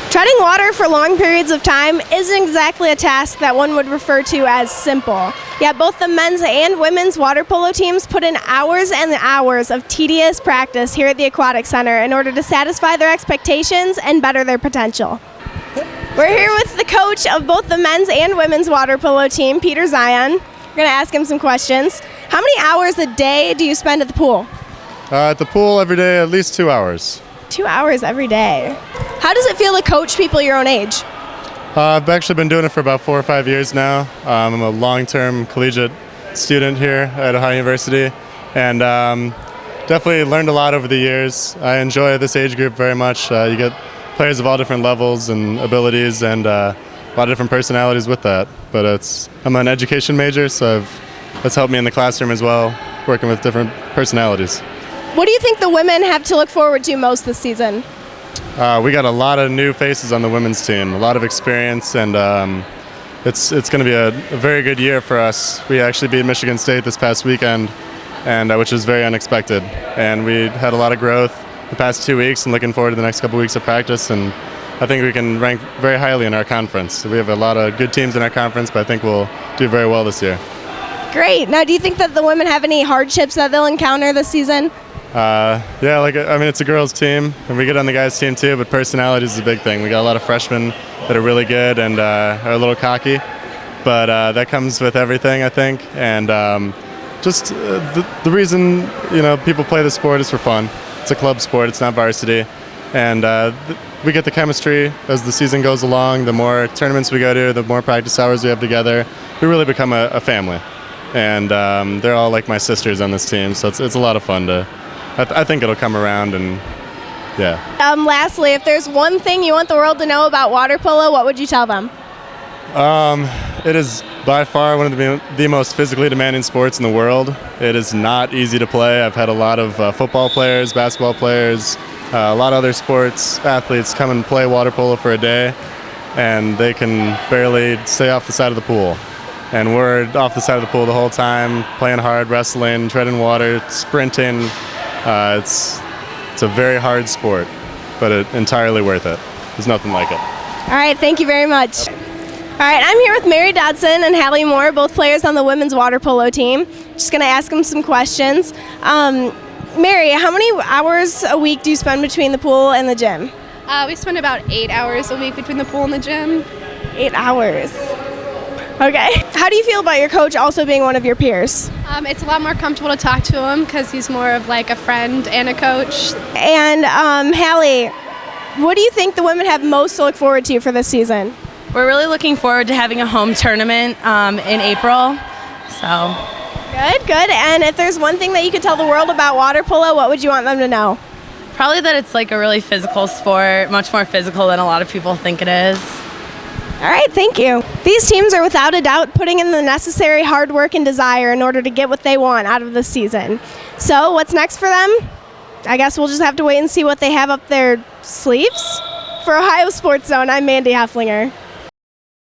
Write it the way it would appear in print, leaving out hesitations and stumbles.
Treading water for long periods of time isn't exactly a task that one would refer to as simple. Yet both the men's and women's water polo teams put in hours and hours of tedious practice here at the Aquatic Center in order to satisfy their expectations and better their potential. We're here with the coach of both the men's and women's water polo team, Peter Zion. We're going to ask him some questions. How many hours a day do you spend at the pool? At the pool every day, at least 2 hours. 2 hours every day. How does it feel to coach people your own age? I've actually been doing it for about 4 or 5 years now. I'm a long-term collegiate student here at Ohio University, and definitely learned a lot over the years. I enjoy this age group very much. You get players of all different levels and abilities, and a lot of different personalities with that. But I'm an education major, so that's helped me in the classroom as well, working with different personalities. What do you think the women have to look forward to most this season? We got a lot of new faces on the women's team, a lot of experience, and it's going to be a very good year for us. We actually beat Michigan State this past weekend, and which was very unexpected. And we had a lot of growth the past 2 weeks, and looking forward to the next couple weeks of practice. And I think we can rank very highly in our conference. We have a lot of good teams in our conference, but I think we'll do very well this year. Great. Now, do you think that the women have any hardships that they'll encounter this season? It's a girls' team, and we get on the guys' team too, but personality is a big thing. We got a lot of freshmen that are really good and are a little cocky, but that comes with everything, I think. And the reason people play the sport is for fun. It's a club sport, it's not varsity, and we get the chemistry as the season goes along. The more tournaments we go to, the more practice hours we have together, we really become a family. And they're all like my sisters on this team, so it's a lot of fun to. I think it'll come around, and yeah. Lastly, if there's one thing you want the world to know about water polo, what would you tell them? It is by far one of the most physically demanding sports in the world. It is not easy to play. I've had a lot of football players, basketball players, a lot of other sports athletes come and play water polo for a day, and they can barely stay off the side of the pool. And we're off the side of the pool the whole time, playing hard, wrestling, treading water, sprinting. It's a very hard sport, but entirely worth it. There's nothing like it. All right, thank you very much. All right, I'm here with Mary Dodson and Hallie Moore, both players on the women's water polo team. Just going to ask them some questions. Mary, how many hours a week do you spend between the pool and the gym? We spend about 8 hours a week between the pool and the gym. 8 hours. Okay. How do you feel about your coach also being one of your peers? It's a lot more comfortable to talk to him because he's more of like a friend and a coach. And Hallie, what do you think the women have most to look forward to for this season? We're really looking forward to having a home tournament in April. So. Good. And if there's one thing that you could tell the world about water polo, what would you want them to know? Probably that it's like a really physical sport, much more physical than a lot of people think it is. All right, thank you. These teams are without a doubt putting in the necessary hard work and desire in order to get what they want out of this season. So what's next for them? I guess we'll just have to wait and see what they have up their sleeves. For Ohio Sports Zone, I'm Mandi Hefflinger.